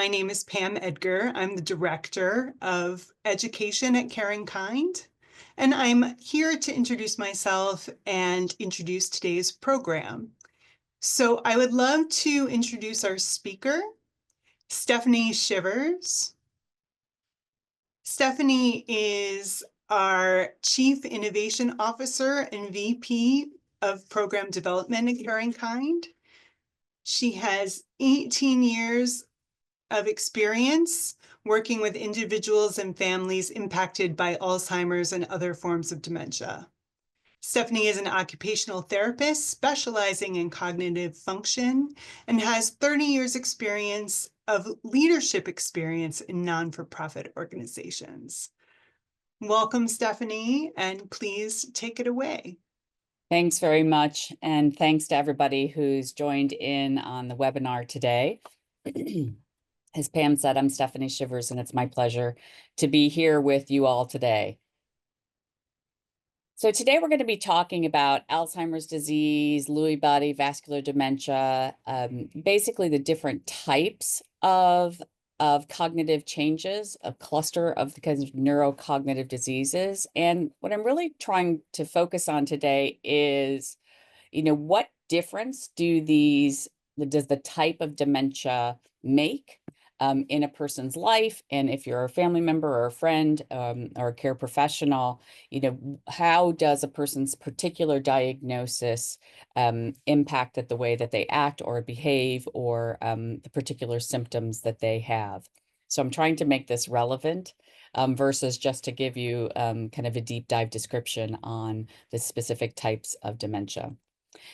My name is Pam Edgar. I'm the Director of Education at CaringKind, and I'm here to introduce myself and introduce today's program. So I would love to introduce our speaker, Stephani Shivers. Stephani is our Chief Innovation Officer and VP of Program Development at CaringKind. She has 18 years of experience working with individuals and families impacted by Alzheimer's and other forms of dementia. Stephani is an occupational therapist specializing in cognitive function and has 30 years experience of leadership experience in non-for-profit organizations. Welcome, Stephani, and please take it away. Thanks very much. And thanks to everybody who's joined in on the webinar today. As Pam said, I'm Stephani Shivers, and it's my pleasure to be here with you all today. So today we're going to be talking about Alzheimer's disease, Lewy body, vascular dementia, basically the different types of cognitive changes, a cluster of the kinds of neurocognitive diseases. And what I'm really trying to focus on today is, what difference does the type of dementia make in a person's life? And if you're a family member or a friend or a care professional, how does a person's particular diagnosis impact the way that they act or behave, or the particular symptoms that they have? So I'm trying to make this relevant versus just to give you kind of a deep dive description on the specific types of dementia.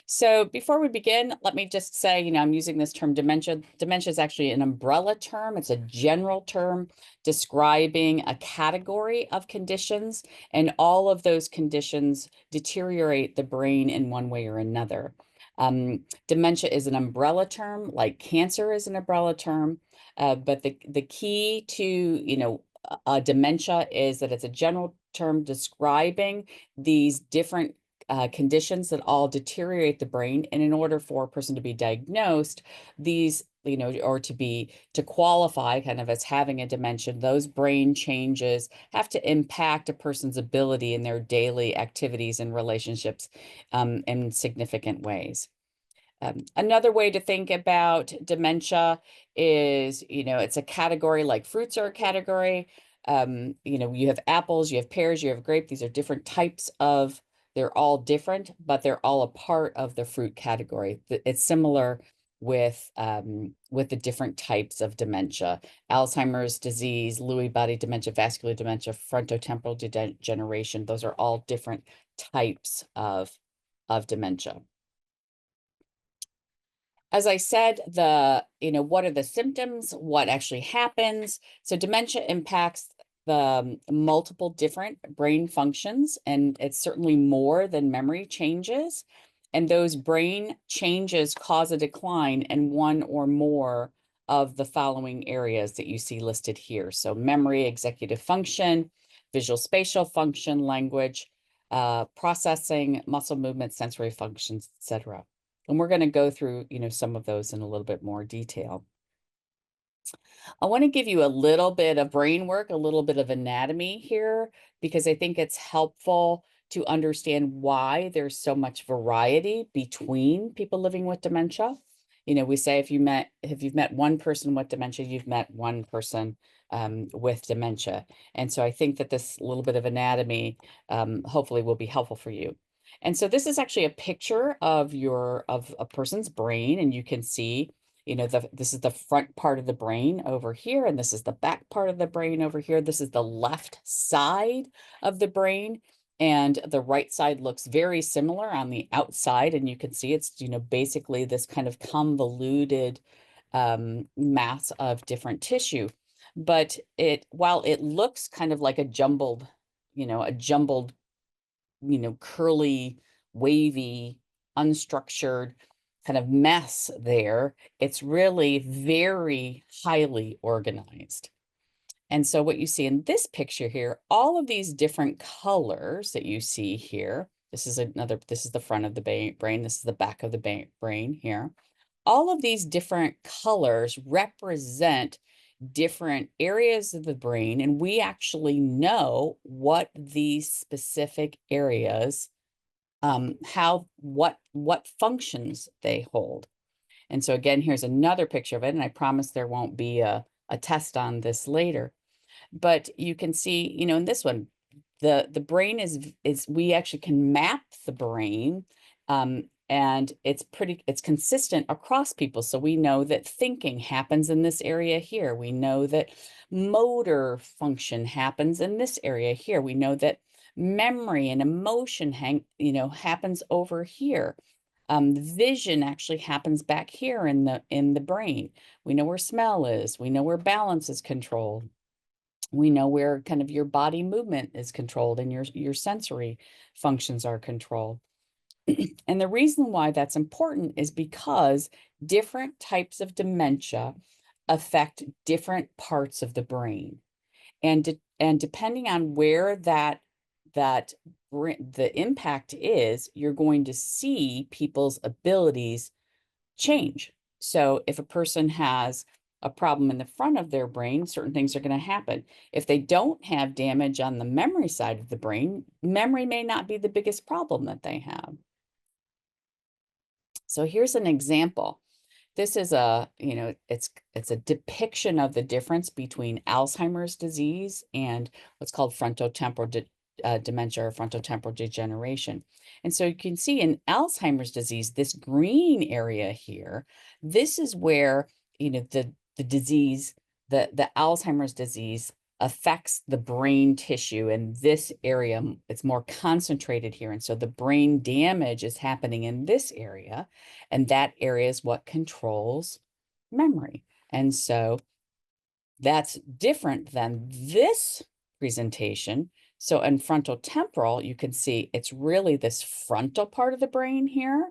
So before we begin, let me just say, I'm using this term dementia. Dementia is actually an umbrella term. It's a general term describing a category of conditions, and all of those conditions deteriorate the brain in one way or another. Dementia is an umbrella term, like cancer is an umbrella term, but the key to, dementia is that it's a general term describing these different conditions that all deteriorate the brain. And in order for a person to be diagnosed, these, or to qualify kind of as having a dementia, those brain changes have to impact a person's ability in their daily activities and relationships in significant ways. Another way to think about dementia is, it's a category like fruits are a category. You have apples, you have pears, you have grape. These are different types of. They're all different, but they're all a part of the fruit category. It's similar with the different types of dementia: Alzheimer's disease, Lewy body dementia, vascular dementia, frontotemporal degeneration. Those are all different types of dementia. As I said, what are the symptoms? What actually happens? So dementia impacts the multiple different brain functions, and it's certainly more than memory changes. And those brain changes cause a decline in one or more of the following areas that you see listed here. So memory, executive function, visual spatial function, language, processing, muscle movement, sensory functions, etc. And we're going to go through, some of those in a little bit more detail. I want to give you a little bit of brain work, a little bit of anatomy here, because I think it's helpful to understand why there's so much variety between people living with dementia. We say if you've met one person with dementia, you've met one person with dementia. And so I think that this little bit of anatomy hopefully will be helpful for you. And so this is actually a picture of a person's brain, and you can see, this is the front part of the brain over here, and this is the back part of the brain over here. This is the left side of the brain, and the right side looks very similar on the outside, and you can see it's, basically this kind of convoluted mass of different tissue. But while it looks kind of like a jumbled, curly, wavy, unstructured kind of mess there, it's really very highly organized. And so what you see in this picture here, all of these different colors that you see here, this is the front of the brain, this is the back of the brain here. All of these different colors represent different areas of the brain, and we actually know what these specific areas, what functions they hold. And so again, here's another picture of it, and I promise there won't be a test on this later. But you can see, in this one, the brain is we actually can map the brain, and it's consistent across people. So we know that thinking happens in this area here. We know that motor function happens in this area here. We know that memory and emotion happens over here. Vision actually happens back here in the brain. We know where smell is. We know where balance is controlled. We know where kind of your body movement is controlled and your sensory functions are controlled. And the reason why that's important is because different types of dementia affect different parts of the brain. And depending on where the impact is, you're going to see people's abilities change. So if a person has a problem in the front of their brain, certain things are going to happen. If they don't have damage on the memory side of the brain, memory may not be the biggest problem that they have. So here's an example. This is it's a depiction of the difference between Alzheimer's disease and what's called frontotemporal dementia or frontotemporal degeneration. And so you can see in Alzheimer's disease, this green area here, this is where, the disease, the Alzheimer's disease affects the brain tissue in this area. It's more concentrated here. And so the brain damage is happening in this area, and that area is what controls memory. And so that's different than this presentation. So in frontotemporal, you can see it's really this frontal part of the brain here,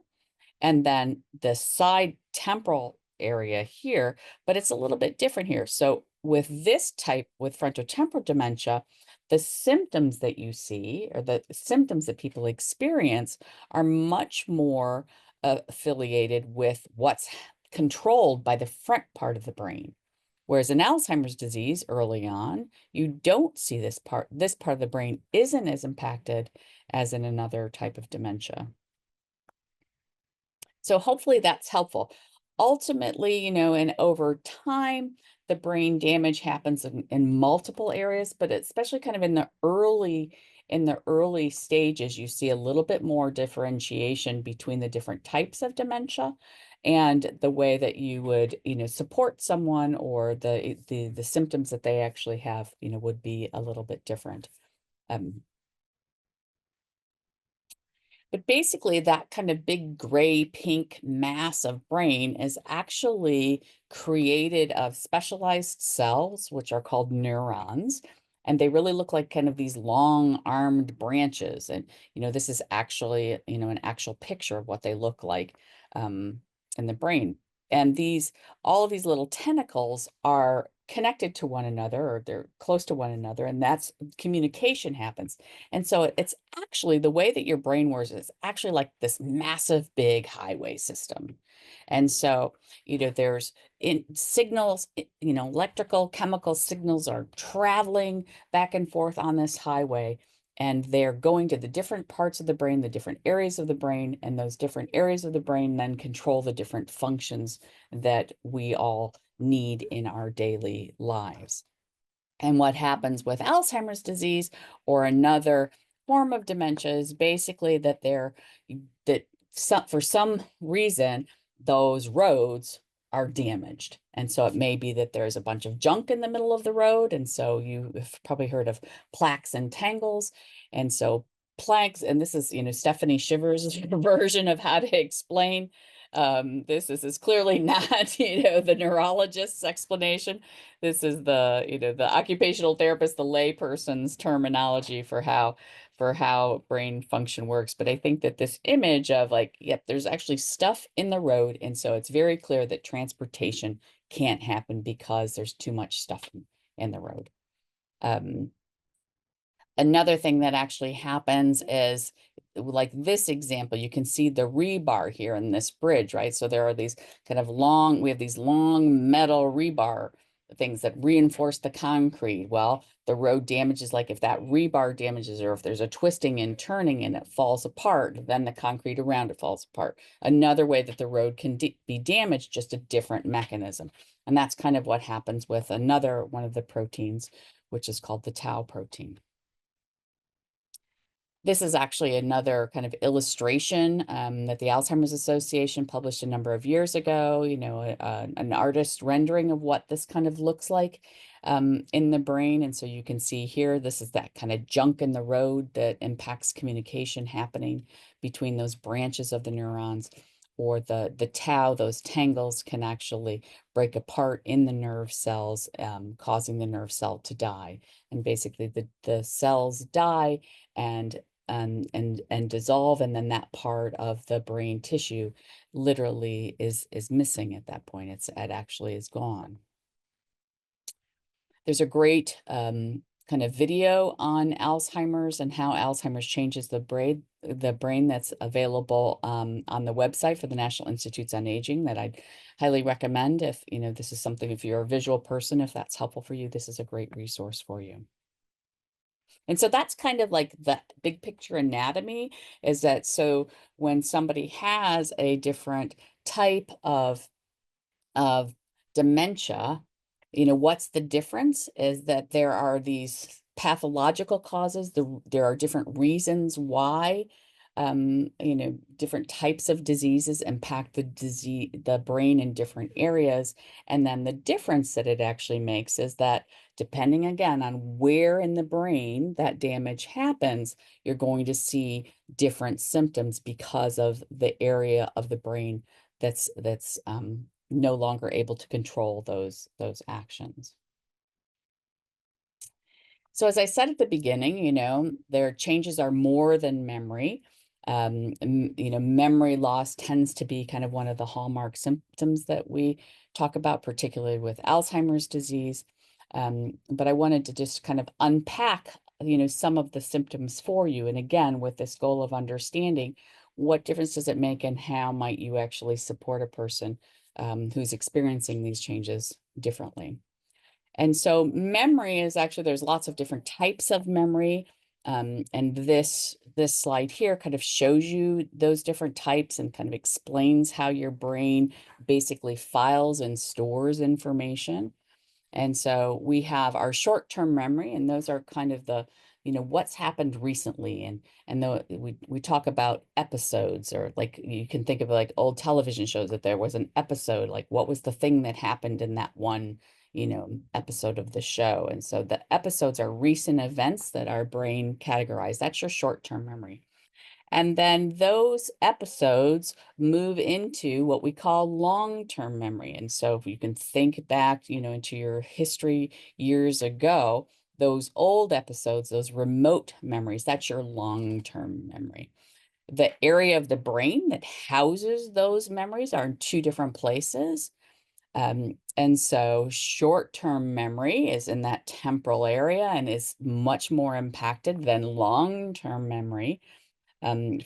and then the side temporal area here, but it's a little bit different here. So with this type, with frontotemporal dementia, the symptoms that you see, or the symptoms that people experience, are much more affiliated with what's controlled by the front part of the brain. Whereas in Alzheimer's disease, early on, you don't see this part of the brain isn't as impacted as in another type of dementia. So hopefully that's helpful. Ultimately, and over time, the brain damage happens in multiple areas, but especially kind of in the early stages, you see a little bit more differentiation between the different types of dementia and the way that you would, support someone, or the symptoms that they actually have, would be a little bit different. But basically, that kind of big gray pink mass of brain is actually created of specialized cells, which are called neurons. And they really look like kind of these long armed branches. And, this is actually, an actual picture of what they look like in the brain. And all of these little tentacles are connected to one another, or they're close to one another, and that's communication happens. And so it's actually the way that your brain works is actually like this massive big highway system. And so, there's signals, electrical, chemical signals are traveling back and forth on this highway, and they're going to the different parts of the brain, the different areas of the brain, and those different areas of the brain then control the different functions that we all need in our daily lives. And what happens with Alzheimer's disease or another form of dementia is basically that for some reason, those roads are damaged. And so it may be that there's a bunch of junk in the middle of the road. And so you've probably heard of plaques and tangles. And so plaques, and this is, Stephani Shivers' version of how to explain this is clearly not, the neurologist's explanation. This is the occupational therapist, the layperson's terminology for how brain function works. But I think that this image of yep, there's actually stuff in the road. And so it's very clear that transportation can't happen because there's too much stuff in the road. Another thing that actually happens is, like this example, you can see the rebar here in this bridge, right? So there are these kind of we have these long metal rebar things that reinforce the concrete. Well, the road damages, like if that rebar damages, or if there's a twisting and turning and it falls apart, then the concrete around it falls apart. Another way that the road can be damaged, just a different mechanism. And that's kind of what happens with another one of the proteins, which is called the tau protein. This is actually another kind of illustration that the Alzheimer's Association published a number of years ago, an artist rendering of what this kind of looks like in the brain. And so you can see here, this is that kind of junk in the road that impacts communication happening between those branches of the neurons, or the tau, those tangles can actually break apart in the nerve cells, causing the nerve cell to die. And basically the cells die and dissolve, and then that part of the brain tissue literally is missing at that point. It actually is gone. There's a great kind of video on Alzheimer's and how Alzheimer's changes the brain that's available on the website for the National Institutes on Aging, that I'd highly recommend. If this is something, if you're a visual person, if that's helpful for you, this is a great resource for you. And so that's kind of like the big picture anatomy, is that so when somebody has a different type of dementia, what's the difference is that there are these pathological causes. There are different reasons why different types of diseases impact the brain in different areas. And then the difference that it actually makes is that depending again on where in the brain that damage happens, you're going to see different symptoms because of the area of the brain that's no longer able to control those actions. So as I said at the beginning, their changes are more than memory. Memory loss tends to be kind of one of the hallmark symptoms that we talk about, particularly with Alzheimer's disease. But I wanted to just kind of unpack, some of the symptoms for you. And again, with this goal of understanding what difference does it make and how might you actually support a person who's experiencing these changes differently. And so memory is actually, there's lots of different types of memory. And this slide here kind of shows you those different types and kind of explains how your brain basically files and stores information. And so we have our short-term memory, and those are kind of the, what's happened recently. And we talk about episodes, or like you can think of like old television shows, that there was an episode, like what was the thing that happened in that one, episode of the show. And so the episodes are recent events that our brain categorized. That's your short-term memory. And then those episodes move into what we call long-term memory. And so if you can think back, into your history years ago, those old episodes, those remote memories, that's your long-term memory. The area of the brain that houses those memories are in two different places. And so short-term memory is in that temporal area and is much more impacted than long-term memory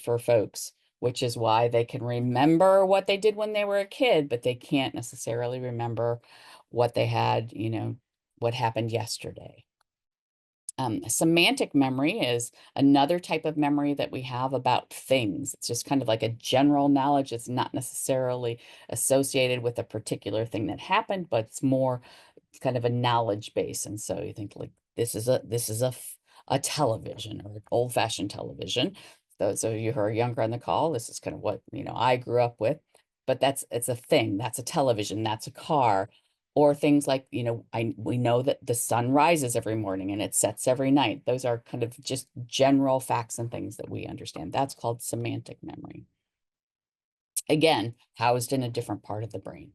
for folks, which is why they can remember what they did when they were a kid, but they can't necessarily remember what they had, what happened yesterday. Semantic memory is another type of memory that we have about things. It's just kind of like a general knowledge. It's not necessarily associated with a particular thing that happened, but it's more kind of a knowledge base. And so you think like this is a television, or an old-fashioned television. Those of you who are younger on the call, this is kind of what I grew up with. But it's a thing. That's a television. That's a car. Or things like, we know that the sun rises every morning and it sets every night. Those are kind of just general facts and things that we understand. That's called semantic memory. Again, housed in a different part of the brain.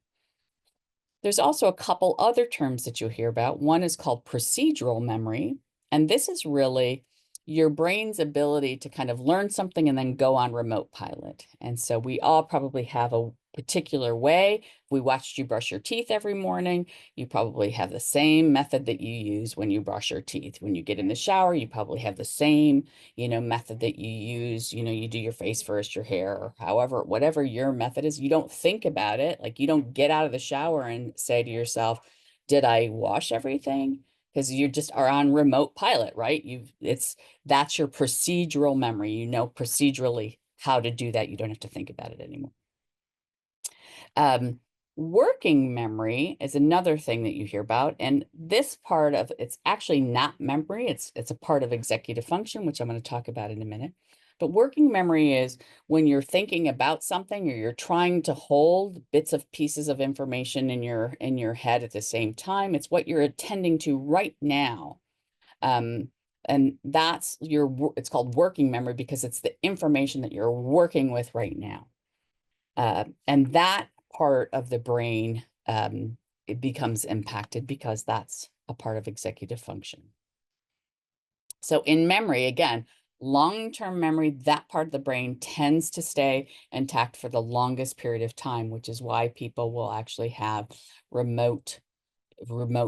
There's also a couple other terms that you'll hear about. One is called procedural memory. And this is really your brain's ability to kind of learn something and then go on remote pilot. And so we all probably have a particular way. If we watched you brush your teeth every morning, you probably have the same method that you use when you brush your teeth. When you get in the shower, you probably have the same, method that you use. You do your face first, your hair, or however, whatever your method is. You don't think about it. Like you don't get out of the shower and say to yourself, did I wash everything? Because you just are on remote pilot, right? That's your procedural memory. You know procedurally how to do that. You don't have to think about it anymore. Working memory is another thing that you hear about. And this part of it's actually not memory. It's a part of executive function, which I'm going to talk about in a minute. But working memory is when you're thinking about something or you're trying to hold bits of pieces of information in your head at the same time. It's what you're attending to right now. And it's called working memory because it's the information that you're working with right now. And that part of the brain, it becomes impacted because that's a part of executive function. So in memory, again, long-term memory, that part of the brain tends to stay intact for the longest period of time, which is why people will actually have remote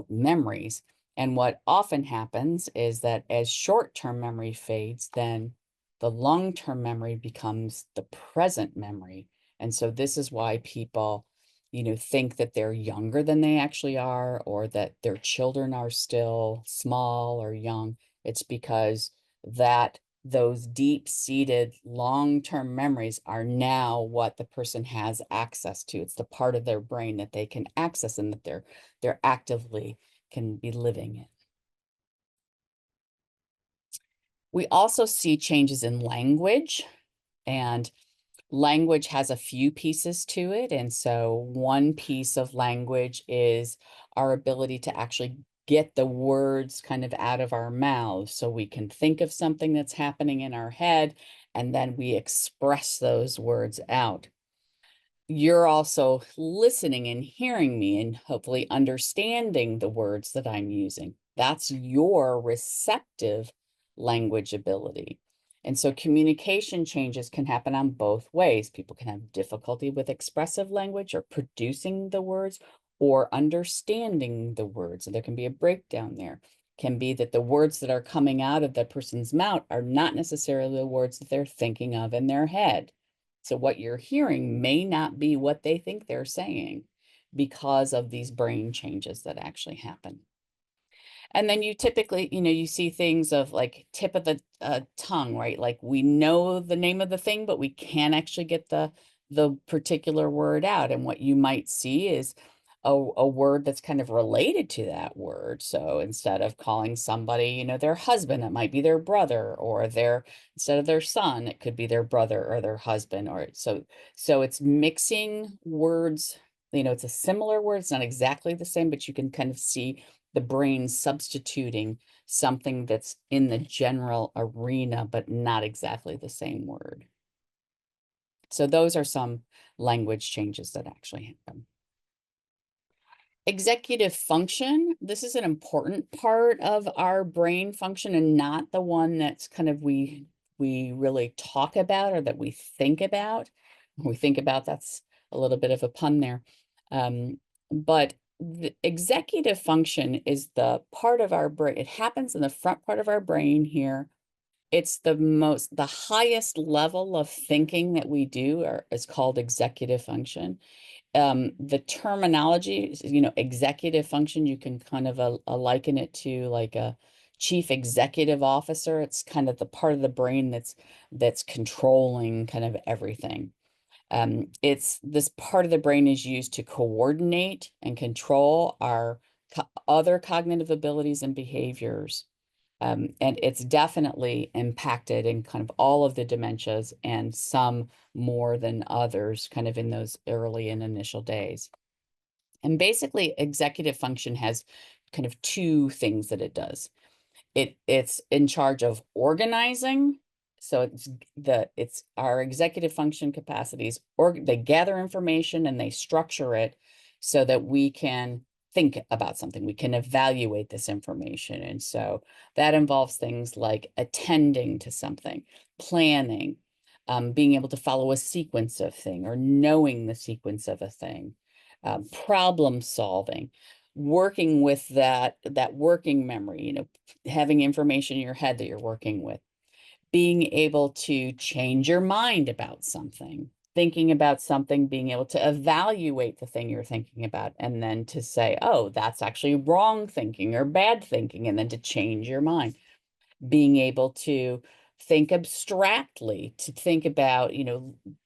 memories. And what often happens is that as short-term memory fades, then the long-term memory becomes the present memory. And so this is why people, think that they're younger than they actually are, or that their children are still small or young. It's because those deep-seated long-term memories are now what the person has access to. It's the part of their brain that they can access and that they're actively can be living in. We also see changes in language, and language has a few pieces to it. And so one piece of language is our ability to actually get the words kind of out of our mouths so we can think of something that's happening in our head, and then we express those words out. You're also listening and hearing me and hopefully understanding the words that I'm using. That's your receptive language ability. And so communication changes can happen on both ways. People can have difficulty with expressive language or producing the words or understanding the words. So there can be a breakdown there. Can be that the words that are coming out of the person's mouth are not necessarily the words that they're thinking of in their head. So what you're hearing may not be what they think they're saying because of these brain changes that actually happen. And then you typically, you see things of like tip of the tongue, right? Like we know the name of the thing, but we can't actually get the particular word out. And what you might see is a word that's kind of related to that word. So instead of calling somebody, their husband, it might be their brother, or instead of their son, it could be their brother or their husband. Or so it's mixing words. It's a similar word. It's not exactly the same, but you can kind of see the brain substituting something that's in the general arena, but not exactly the same word. So those are some language changes that actually happen. Executive function, this is an important part of our brain function and not the one that's kind of we really talk about or that we think about. We think about, that's a little bit of a pun there. But the executive function is the part of our brain. It happens in the front part of our brain here. It's the highest level of thinking that we do is called executive function. The terminology, executive function, you can kind of liken it to like a chief executive officer. It's kind of the part of the brain that's controlling kind of everything. It's this part of the brain is used to coordinate and control our other cognitive abilities and behaviors. And it's definitely impacted in kind of all of the dementias, and some more than others kind of in those early and initial days. And basically executive function has kind of two things that it does. It's in charge of organizing. So it's our executive function capacities, or they gather information and they structure it so that we can think about something. We can evaluate this information. And so that involves things like attending to something, planning, being able to follow a sequence of thing or knowing the sequence of a thing, problem solving, working with that working memory, having information in your head that you're working with, being able to change your mind about something, thinking about something, being able to evaluate the thing you're thinking about, and then to say, oh, that's actually wrong thinking or bad thinking, and then to change your mind. Being able to think abstractly, to think about,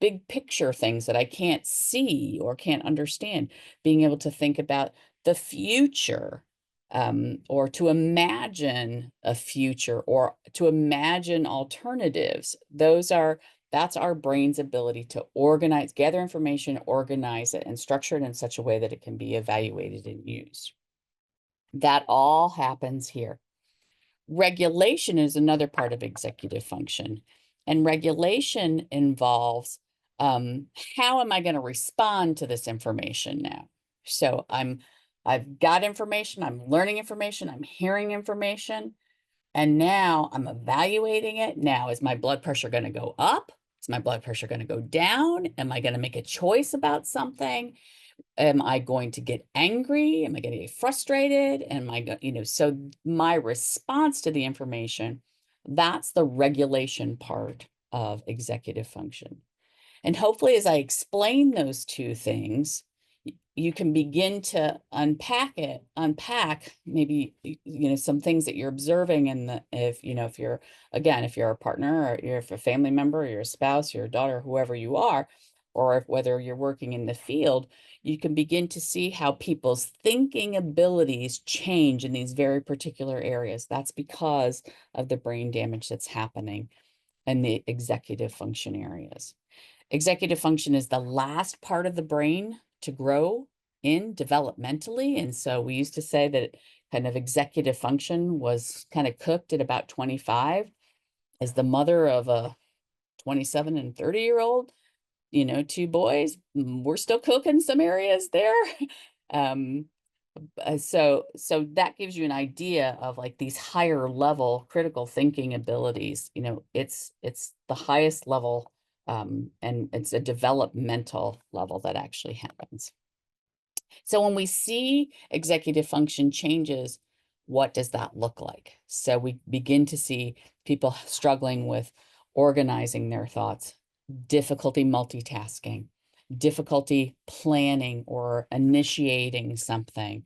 big picture things that I can't see or can't understand, being able to think about the future, or to imagine a future or to imagine alternatives. That's our brain's ability to organize, gather information, organize it, and structure it in such a way that it can be evaluated and used. That all happens here. Regulation is another part of executive function. And regulation involves, how am I going to respond to this information now? So I've got information, I'm learning information, I'm hearing information, and now I'm evaluating it. Now, is my blood pressure going to go up? Is my blood pressure going to go down? Am I going to make a choice about something? Am I going to get angry? Am I going to get frustrated? Am I, so my response to the information, that's the regulation part of executive function. And hopefully, as I explain those two things, you can begin to unpack maybe, some things that you're observing. And if you're, again, if you're a partner, or you're a family member, or you're a spouse, your daughter, whoever you are, or whether you're working in the field, you can begin to see how people's thinking abilities change in these very particular areas. That's because of the brain damage that's happening in the executive function areas. Executive function is the last part of the brain to grow in developmentally. And so we used to say that kind of executive function was kind of cooked at about 25. As the mother of a 27 and 30-year-old, two boys, we're still cooking some areas there. um, so that gives you an idea of like these higher level critical thinking abilities. It's the highest level, and it's a developmental level that actually happens. So when we see executive function changes, what does that look like? So we begin to see people struggling with organizing their thoughts, difficulty multitasking, difficulty planning or initiating something,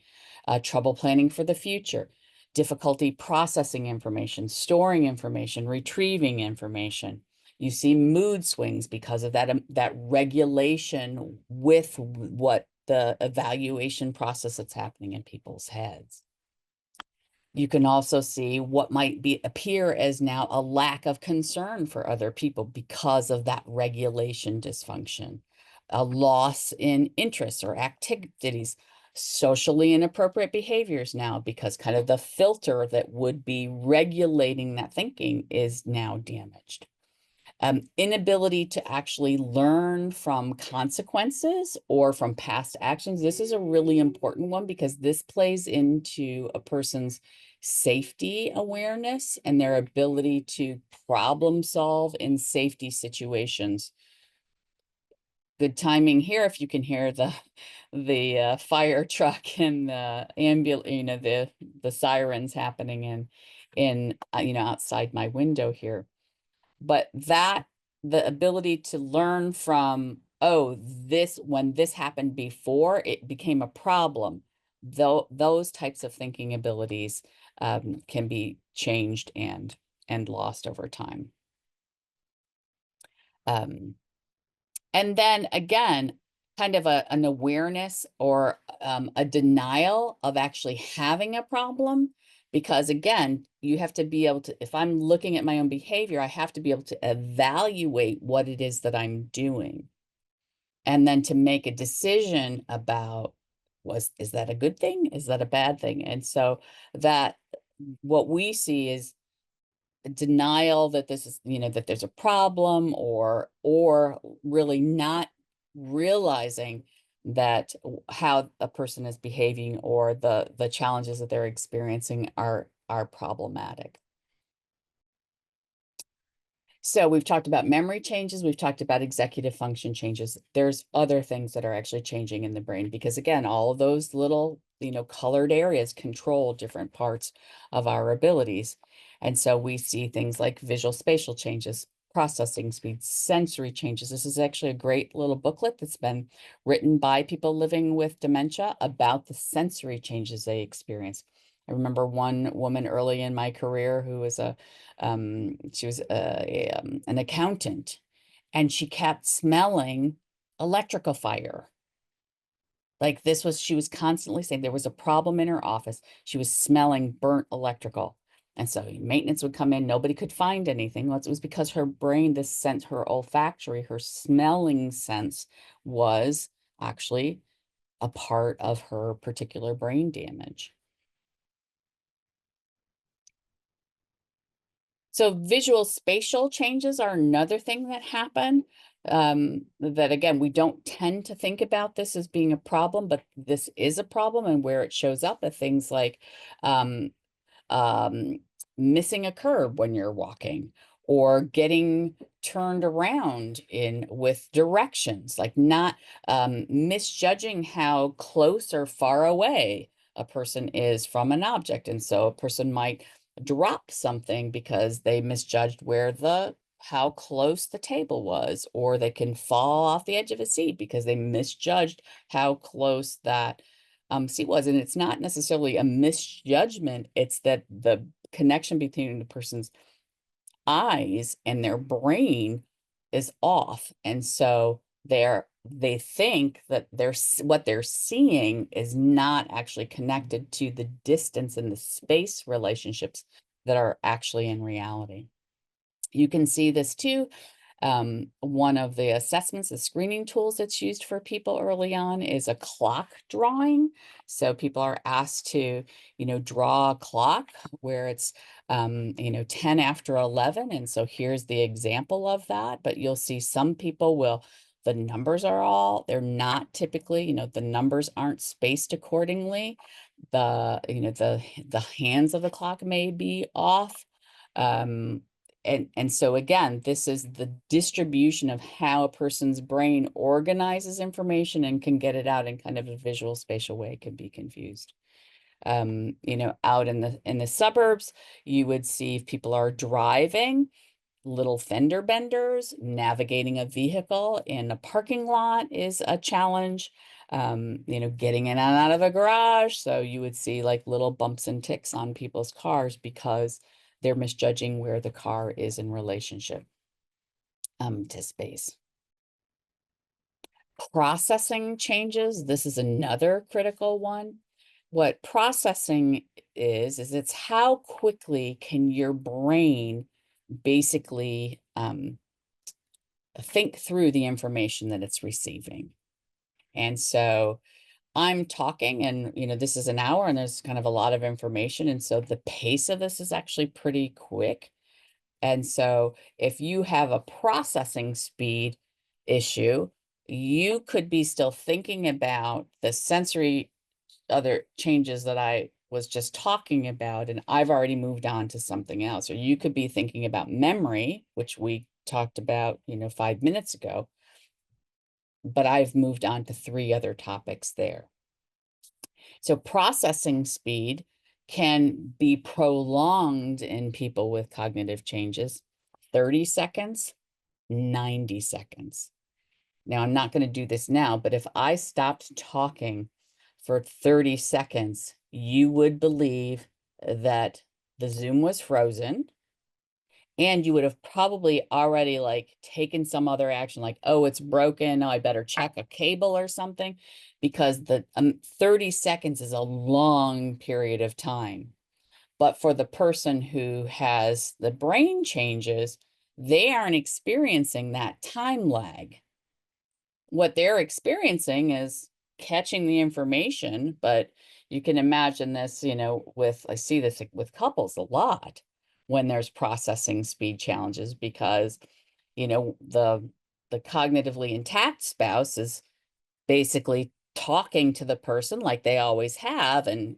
trouble planning for the future, difficulty processing information, storing information, retrieving information. You see mood swings because of that regulation with what the evaluation process that's happening in people's heads. You can also see what might appear as now a lack of concern for other people because of that regulation dysfunction, a loss in interests or activities, socially inappropriate behaviors now because kind of the filter that would be regulating that thinking is now damaged. Inability to actually learn from consequences or from past actions. This is a really important one because this plays into a person's safety awareness and their ability to problem solve in safety situations. Good timing here if you can hear the fire truck and the ambulance, the sirens happening in outside my window here. But the ability to learn from, oh, when this happened before, it became a problem. Though those types of thinking abilities can be changed and lost over time. And then again, kind of an awareness or a denial of actually having a problem. Because again, you have to be able to, if I'm looking at my own behavior, I have to be able to evaluate what it is that I'm doing. And then to make a decision about, is that a good thing? Is that a bad thing? And so that what we see is denial that this is, that there's a problem, or really not realizing that how a person is behaving or the challenges that they're experiencing are problematic. So we've talked about memory changes, we've talked about executive function changes. There's other things that are actually changing in the brain because again, all of those little, colored areas control different parts of our abilities. And so we see things like visual spatial changes, processing speed, sensory changes. This is actually a great little booklet that's been written by people living with dementia about the sensory changes they experience. I remember one woman early in my career who was she was an accountant, and she kept smelling electrical fire. Like she was constantly saying there was a problem in her office. She was smelling burnt electrical. And so maintenance would come in, nobody could find anything. Well, it was because her brain, this sense, her olfactory, her smelling sense was actually a part of her particular brain damage. So visual spatial changes are another thing that happen. That again, we don't tend to think about this as being a problem, but this is a problem, and where it shows up are things like um, um, missing a curb when you're walking, or getting turned around with directions, like not misjudging how close or far away a person is from an object. And so a person might drop something because they misjudged how close the table was, or they can fall off the edge of a seat because they misjudged how close that seat was. And it's not necessarily a misjudgment, it's that the connection between the person's eyes and their brain is off. And so they think that what they're seeing is not actually connected to the distance and the space relationships that are actually in reality. You can see this too. One of the assessments, the screening tools that's used for people early on is a clock drawing. So people are asked to, draw a clock where it's, 10 after 11. And so here's the example of that. But you'll see some people the numbers they're not typically, the numbers aren't spaced accordingly. The hands of the clock may be off. And so again, this is the distribution of how a person's brain organizes information and can get it out in kind of a visual spatial way can be confused. Out in the suburbs, you would see if people are driving, little fender benders, navigating a vehicle in a parking lot is a challenge. Getting in and out of a garage. So you would see like little bumps and ticks on people's cars because they're misjudging where the car is in relationship to space. Processing changes, this is another critical one. What processing is it's how quickly can your brain basically think through the information that it's receiving. And so I'm talking and, this is an hour and there's kind of a lot of information. And so the pace of this is actually pretty quick. And so if you have a processing speed issue, you could be still thinking about the sensory other changes that I was just talking about, and I've already moved on to something else. Or you could be thinking about memory, which we talked about, 5 minutes ago, but I've moved on to 3 other topics there. So processing speed can be prolonged in people with cognitive changes, 30 seconds, 90 seconds. Now, I'm not going to do this now, but if I stopped talking for 30 seconds, you would believe that the Zoom was frozen, and you would have probably already like taken some other action, like, oh, it's broken, oh, I better check a cable or something, because the 30 seconds is a long period of time. But for the person who has the brain changes, they aren't experiencing that time lag. What they're experiencing is catching the information, but you can imagine this, I see this with couples a lot when there's processing speed challenges, because, the cognitively intact spouse is basically talking to the person like they always have, and,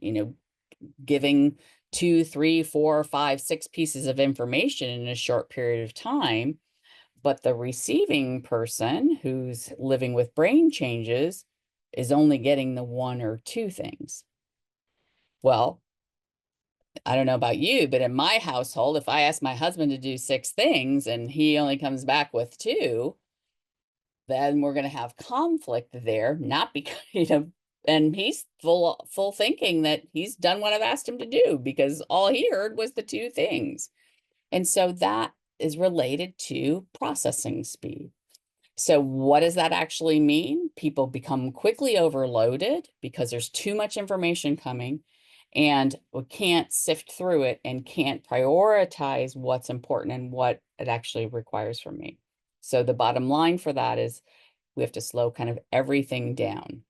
giving 2, 3, 4, 5, 6 pieces of information in a short period of time. But the receiving person who's living with brain changes is only getting the 1 or 2 things. Well, I don't know about you, but in my household, if I ask my husband to do 6 things and he only comes back with 2, then we're going to have conflict there, not because, and he's full thinking that he's done what I've asked him to do because all he heard was the 2 things. And so that is related to processing speed. So what does that actually mean? People become quickly overloaded because there's too much information coming and we can't sift through it and can't prioritize what's important and what it actually requires from me. So the bottom line for that is we have to slow kind of everything down.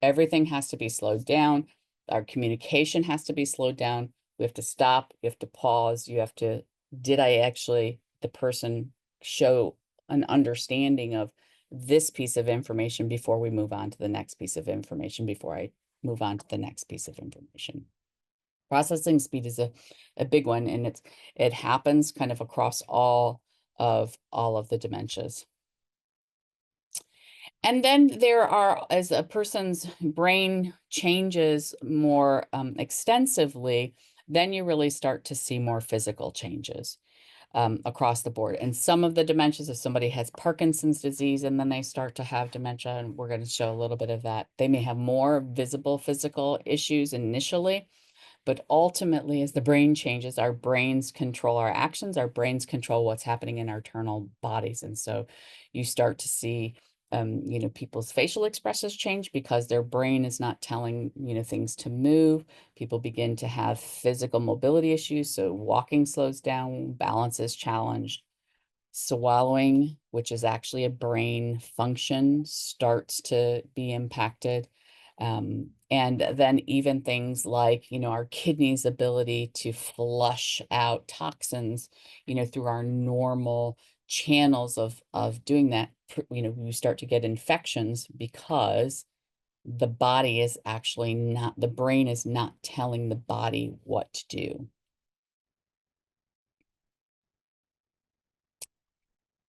Everything has to be slowed down. Our communication has to be slowed down. We have to stop, you have to pause, did I actually, the person show an understanding of this piece of information before we move on to the next piece of information, before I move on to the next piece of information. Processing speed is a big one, and it happens kind of across all of the dementias. And then there are, as a person's brain changes more extensively, then you really start to see more physical changes across the board. And some of the dementias, if somebody has Parkinson's disease and then they start to have dementia, and we're going to show a little bit of that, they may have more visible physical issues initially. But ultimately, as the brain changes, our brains control our actions, our brains control what's happening in our internal bodies. And so you start to see, people's facial expressions change because their brain is not telling, things to move. People begin to have physical mobility issues. So walking slows down, balance is challenged. Swallowing, which is actually a brain function, starts to be impacted. And then even things like, our kidneys' ability to flush out toxins, through our normal channels of doing that, you start to get infections because the body is actually not, the brain is not telling the body what to do.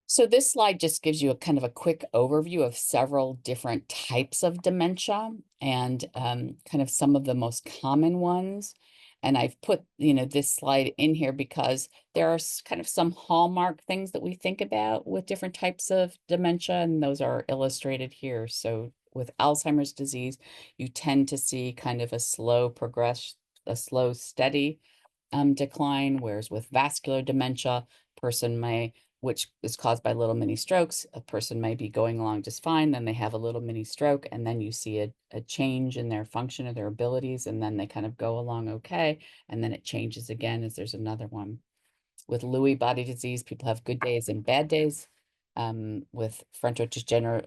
So this slide just gives you a kind of a quick overview of several different types of dementia and kind of some of the most common ones. And I've put, this slide in here because there are kind of some hallmark things that we think about with different types of dementia, and those are illustrated here. So with Alzheimer's disease, you tend to see kind of a slow progress, a slow, steady decline, whereas with vascular dementia, which is caused by little mini strokes, a person may be going along just fine, then they have a little mini stroke, and then you see a change in their function or their abilities, and then they kind of go along okay, and then it changes again as there's another one. With Lewy body disease, people have good days and bad days. With FTD,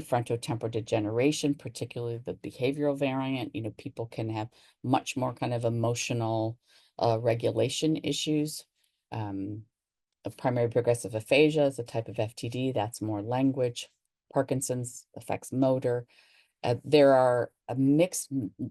frontotemporal degeneration, particularly the behavioral variant, people can have much more kind of emotional regulation issues. Primary progressive aphasia is a type of FTD, that's more language. Parkinson's affects motor. There are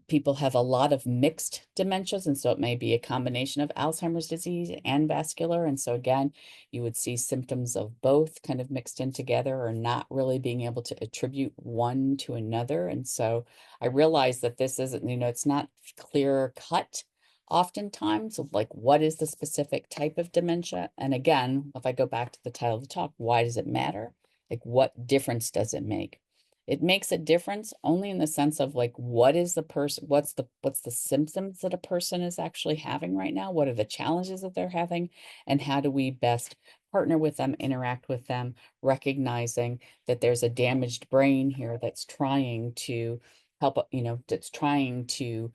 people have a lot of mixed dementias, and so it may be a combination of Alzheimer's disease and vascular. And so again, you would see symptoms of both kind of mixed in together or not really being able to attribute one to another. And so I realize that this isn't, it's not clear cut oftentimes of like, what is the specific type of dementia? And again, if I go back to the title of the talk, why does it matter? Like, what difference does it make? It makes a difference only in the sense of like, what is the person, what's the symptoms that a person is actually having right now? What are the challenges that they're having? And how do we best partner with them, interact with them, recognizing that there's a damaged brain here that's trying to help, that's trying to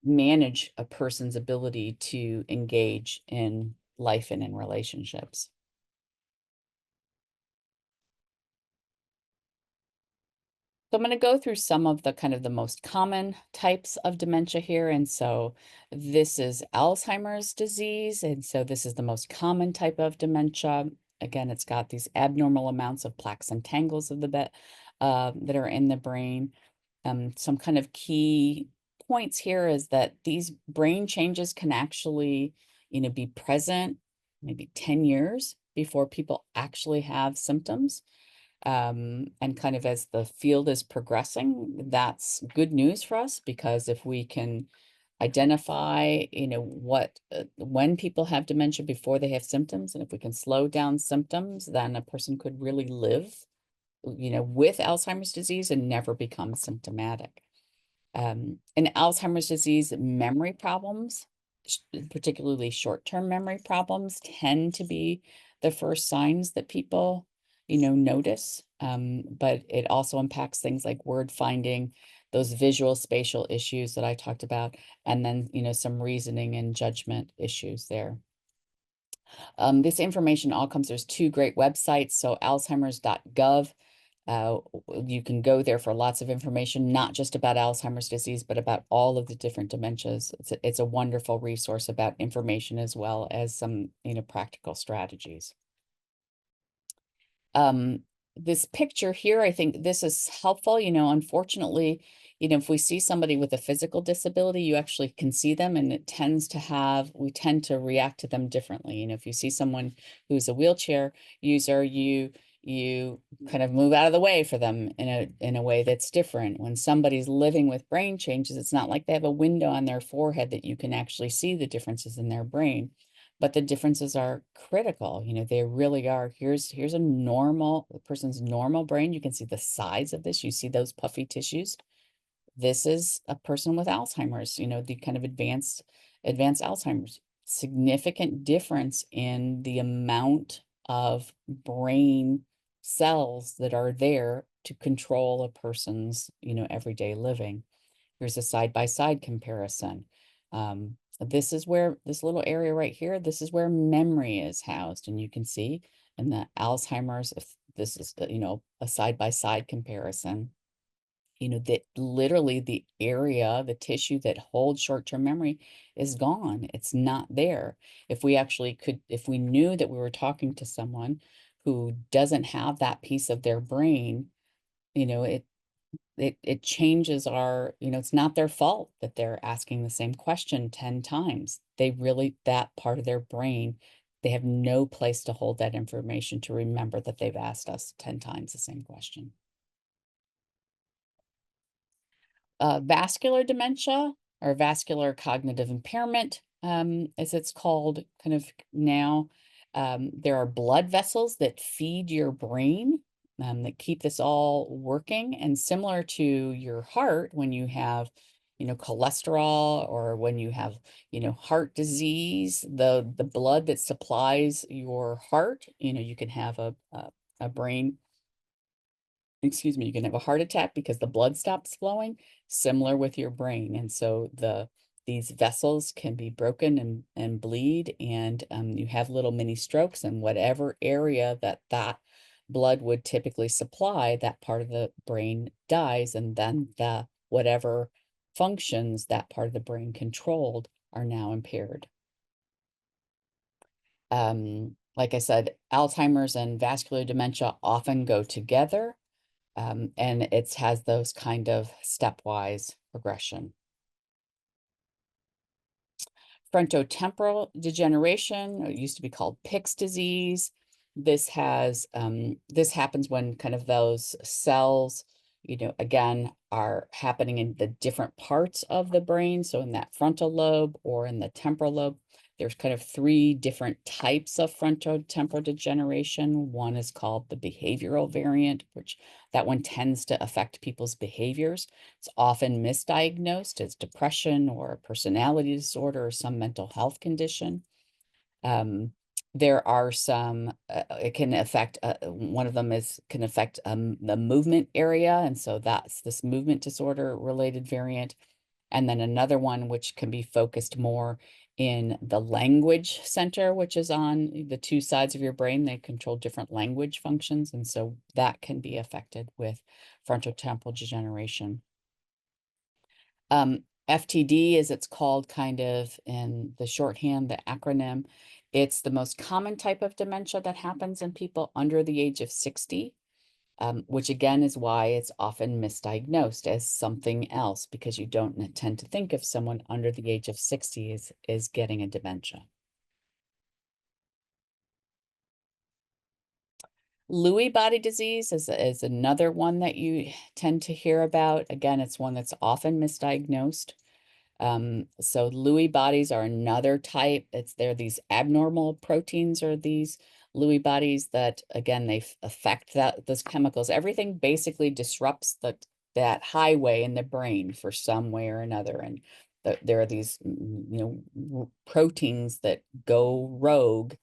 manage a person's ability to engage in life and in relationships. So I'm going to go through some of the kind of the most common types of dementia here. And so this is Alzheimer's disease. And so this is the most common type of dementia. Again, it's got these abnormal amounts of plaques and tangles of that are in the brain. Some kind of key points here is that these brain changes can actually, be present maybe 10 years before people actually have symptoms. And kind of as the field is progressing, that's good news for us, because if we can identify, when people have dementia before they have symptoms, and if we can slow down symptoms, then a person could really live, with Alzheimer's disease and never become symptomatic. In Alzheimer's disease, memory problems, particularly short-term memory problems, tend to be the first signs that people, notice. But it also impacts things like word finding, those visual spatial issues that I talked about, and then, some reasoning and judgment issues there. This information all comes, there's two great websites. So alzheimers.gov. You can go there for lots of information, not just about Alzheimer's disease, but about all of the different dementias. It's a wonderful resource about information as well as some, practical strategies. This picture here, I think this is helpful. Unfortunately, if we see somebody with a physical disability, you actually can see them, and we tend to react to them differently. If you see someone who's a wheelchair user, you kind of move out of the way for them in a way that's different. When somebody's living with brain changes, it's not like they have a window on their forehead that you can actually see the differences in their brain. But the differences are critical. They really are. Here's a person's normal brain. You can see the size of this. You see those puffy tissues. This is a person with Alzheimer's, the kind of advanced Alzheimer's. Significant difference in the amount of brain cells that are there to control a person's, everyday living. Here's a side-by-side comparison. This is where this little area right here, this is where memory is housed. And you can see in the Alzheimer's, if this is, a side-by-side comparison, that literally the area, the tissue that holds short-term memory is gone. It's not there. If we knew that we were talking to someone who doesn't have that piece of their brain, it changes it's not their fault that they're asking the same question 10 times. That part of their brain, they have no place to hold that information to remember that they've asked us 10 times the same question. Vascular dementia, or vascular cognitive impairment, as it's called kind of now. There are blood vessels that feed your brain, that keep this all working. And similar to your heart, when you have, cholesterol, or when you have, heart disease, the blood that supplies your heart, you can have a brain, excuse me, you can have a heart attack because the blood stops flowing, similar with your brain. And so these vessels can be broken and bleed, and you have little mini strokes, and whatever area that blood would typically supply, that part of the brain dies, and then whatever functions that part of the brain controlled are now impaired. Like I said, Alzheimer's and vascular dementia often go together. And it has those kind of stepwise progression. Frontotemporal degeneration, it used to be called Pick's disease. This happens when kind of those cells, again, are happening in the different parts of the brain. So in that frontal lobe or in the temporal lobe, there's kind of three different types of frontotemporal degeneration. One is called the behavioral variant, which that one tends to affect people's behaviors. It's often misdiagnosed as depression or a personality disorder or some mental health condition. There are some, it can affect, one of them can affect the movement area. And so that's this movement disorder related variant. And then another one, which can be focused more in the language center, which is on the two sides of your brain. They control different language functions. And so that can be affected with frontotemporal degeneration. FTD, as it's called kind of in the shorthand, the acronym, it's the most common type of dementia that happens in people under the age of 60. Which again is why it's often misdiagnosed as something else, because you don't tend to think of someone under the age of 60 as getting a dementia. Lewy body disease is another one that you tend to hear about. Again, it's one that's often misdiagnosed. So Lewy bodies are another type. They're these abnormal proteins or these Lewy bodies that, again, they affect those chemicals. Everything basically disrupts that highway in the brain for some way or another. And there are these, proteins that go rogue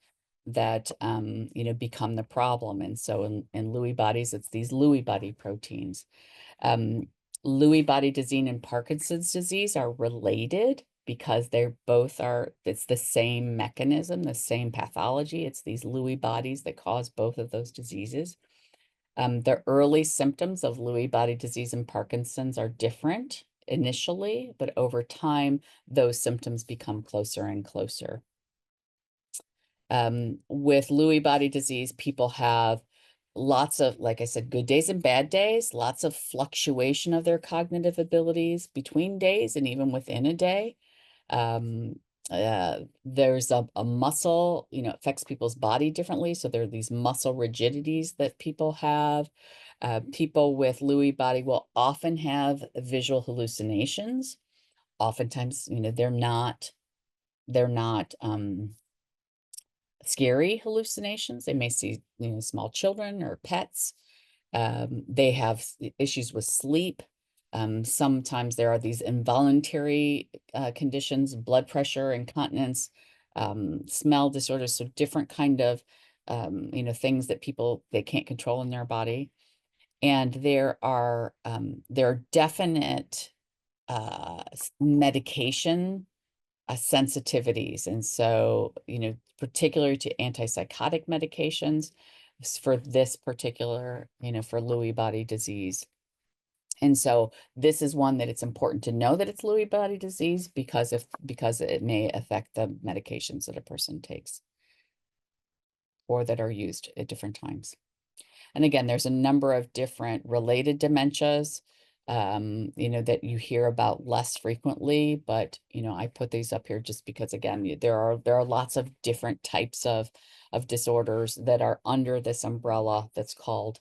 that, become the problem. And so in Lewy bodies, it's these Lewy body proteins. Um, Lewy body disease and Parkinson's disease are related because it's the same mechanism, the same pathology. It's these Lewy bodies that cause both of those diseases. The early symptoms of Lewy body disease and Parkinson's are different initially, but over time, those symptoms become closer and closer. With Lewy body disease, people have lots of, like I said, good days and bad days, lots of fluctuation of their cognitive abilities between days and even within a day. There's a muscle, affects people's body differently. So there are these muscle rigidities that people have. People with Lewy body will often have visual hallucinations. Oftentimes, they're not scary hallucinations. They may see, small children or pets. They have issues with sleep. Sometimes there are these involuntary conditions, blood pressure, incontinence, smell disorders, so different kind of, things that they can't control in their body. And there are definite medication sensitivities. And so, particularly to antipsychotic medications for this particular, for Lewy body disease. And so this is one that it's important to know that it's Lewy body disease because it may affect the medications that a person takes or that are used at different times. And again, there's a number of different related dementias, that you hear about less frequently, but, I put these up here just because, again, there are lots of different types of disorders that are under this umbrella that's called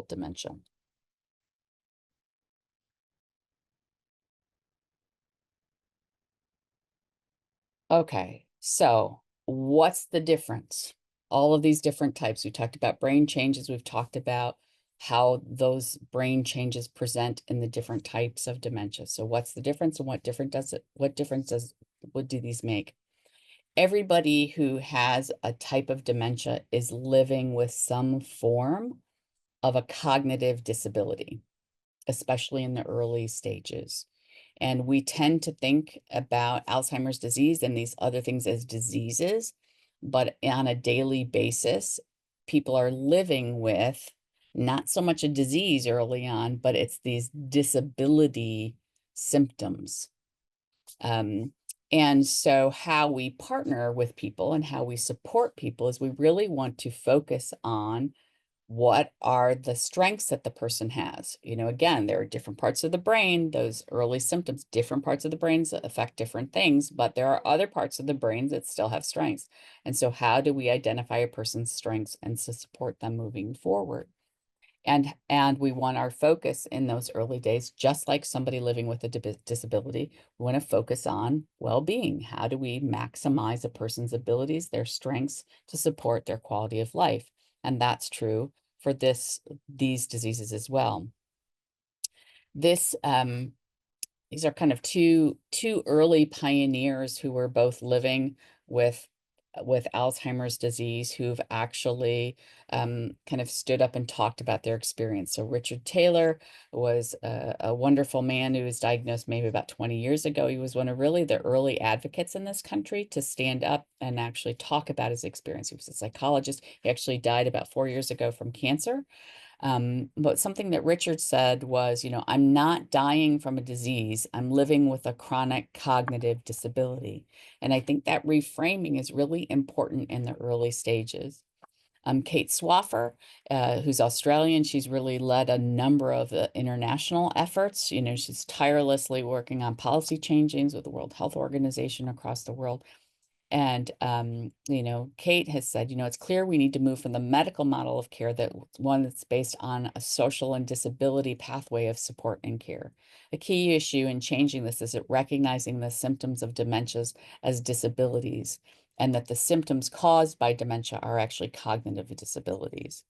dementia. Okay, so what's the difference? All of these different types. We talked about brain changes. We've talked about how those brain changes present in the different types of dementia. So what's the difference and what do these make? Everybody who has a type of dementia is living with some form of a cognitive disability, especially in the early stages. And we tend to think about Alzheimer's disease and these other things as diseases, but on a daily basis, people are living with not so much a disease early on, but it's these disability symptoms. And so how we partner with people and how we support people is we really want to focus on what are the strengths that the person has. Again, there are different parts of the brain, those early symptoms, different parts of the brains that affect different things, but there are other parts of the brain that still have strengths. And so how do we identify a person's strengths and to support them moving forward? And we want our focus in those early days, just like somebody living with a disability, we want to focus on well-being. How do we maximize a person's abilities, their strengths to support their quality of life? And that's true for these diseases as well. These are kind of two early pioneers who were both living with Alzheimer's disease, who've actually kind of stood up and talked about their experience. So Richard Taylor was a wonderful man who was diagnosed maybe about 20 years ago. He was one of really the early advocates in this country to stand up and actually talk about his experience. He was a psychologist. He actually died about 4 years ago from cancer. But something that Richard said was, I'm not dying from a disease. I'm living with a chronic cognitive disability. And I think that reframing is really important in the early stages. Kate Swaffer, who's Australian, she's really led a number of international efforts. She's tirelessly working on policy changings with the World Health Organization across the world. And, Kate has said, it's clear we need to move from the medical model of care that one that's based on a social and disability pathway of support and care. A key issue in changing this is recognizing the symptoms of dementias as disabilities, and that the symptoms caused by dementia are actually cognitive disabilities.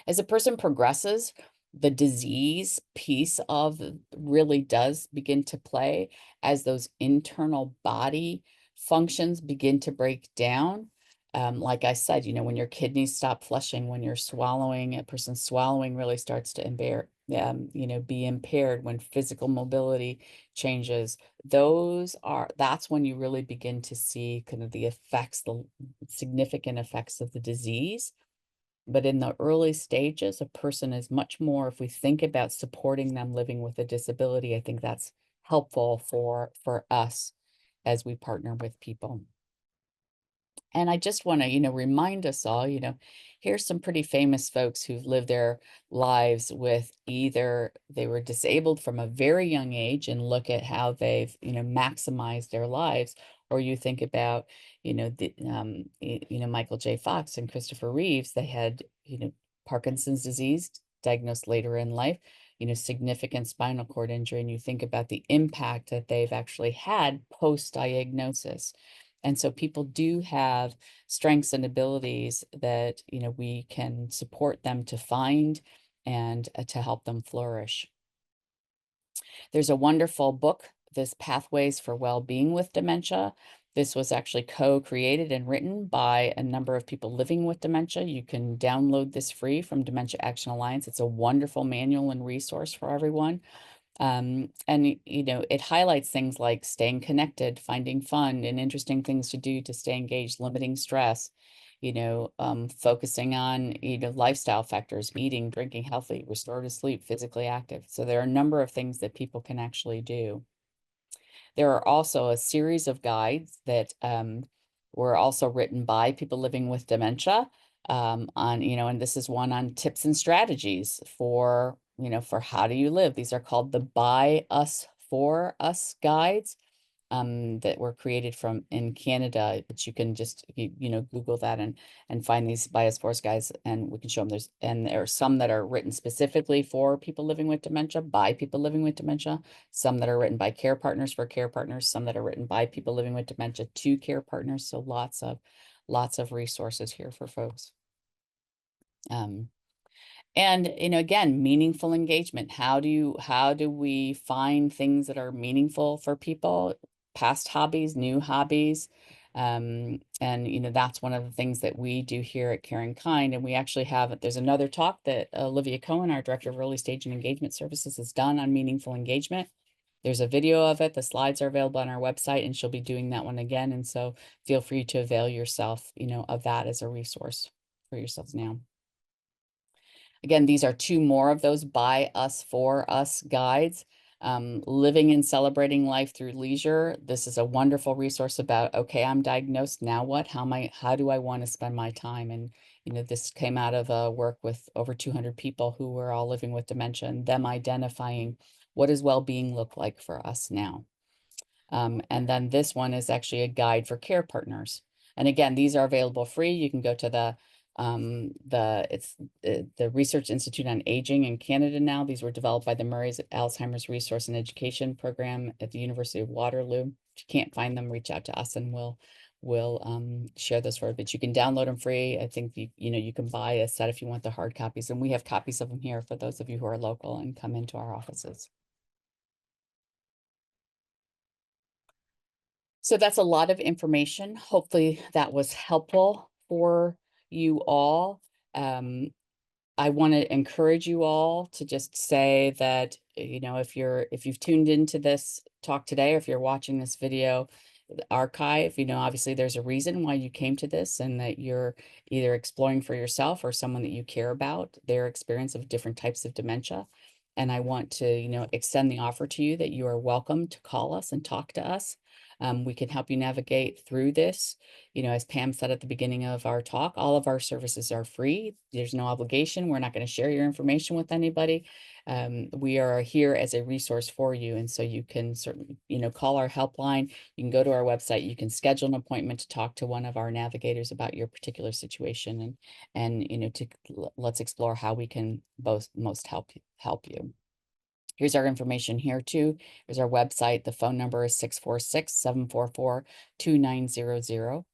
As a person progresses, the disease piece of really does begin to play as those internal body functions begin to break down. Like I said, when your kidneys stop flushing, when you're swallowing, a person's swallowing really starts to be impaired, when physical mobility changes, that's when you really begin to see kind of the significant effects of the disease. But in the early stages, a person is much more, if we think about supporting them living with a disability, I think that's helpful for us as we partner with people. And I just want to, remind us all, here's some pretty famous folks who've lived their lives with either they were disabled from a very young age and look at how they've, maximized their lives, or you think about, Michael J. Fox and Christopher Reeves, they had, Parkinson's disease diagnosed later in life, significant spinal cord injury, and you think about the impact that they've actually had post-diagnosis. And so people do have strengths and abilities that, we can support them to find and to help them flourish. There's a wonderful book, this Pathways for Well-Being with Dementia. This was actually co-created and written by a number of people living with dementia. You can download this free from Dementia Action Alliance. It's a wonderful manual and resource for everyone. And it highlights things like staying connected, finding fun and interesting things to do to stay engaged, limiting stress, focusing on, lifestyle factors, eating, drinking healthy, restorative sleep, physically active. So there are a number of things that people can actually do. There are also a series of guides that were also written by people living with dementia and this is one on tips and strategies for, for how do you live. These are called the By Us, For Us guides that were created in Canada, but you can just, Google that and find these By Us, For Us guides, and we can show them. There are some that are written specifically for people living with dementia, by people living with dementia, some that are written by care partners for care partners, some that are written by people living with dementia to care partners. So lots of resources here for folks. And again, meaningful engagement. How do we find things that are meaningful for people? Past hobbies, new hobbies. And that's one of the things that we do here at CaringKind. And we actually there's another talk that Olivia Cohen, our Director of Early Stage and Engagement Services, has done on meaningful engagement. There's a video of it. The slides are available on our website, and she'll be doing that one again. And so feel free to avail yourself, of that as a resource for yourselves now. Again, these are two more of those By Us, For Us guides. Living and Celebrating Life Through Leisure. This is a wonderful resource about, okay, I'm diagnosed, now what? How do I want to spend my time? And, this came out of work with over 200 people who were all living with dementia, and them identifying what does well-being look like for us now. And then this one is actually a guide for care partners. And again, these are available free. You can go to the Research Institute on Aging in Canada now. These were developed by the Murray's Alzheimer's Resource and Education Program at the University of Waterloo. If you can't find them, reach out to us and we'll share those for you. But you can download them free. I think you can buy a set if you want the hard copies, and we have copies of them here for those of you who are local and come into our offices. So that's a lot of information. Hopefully that was helpful for you all. I want to encourage you all to just say that, if you've tuned into this talk today, or if you're watching this video archive, obviously there's a reason why you came to this, and that you're either exploring for yourself or someone that you care about their experience of different types of dementia. And I want to, extend the offer to you that you are welcome to call us and talk to us. We can help you navigate through this. You know, as Pam said at the beginning of our talk, all of our services are free. There's no obligation. We're not going to share your information with anybody. We are here as a resource for you. And so you can certainly, you know, call our helpline. You can go to our website. You can schedule an appointment to talk to one of our navigators about your particular situation, and you know, let's explore how we can most help you. Here's our information here too. Here's our website. The phone number is 646-744-2900.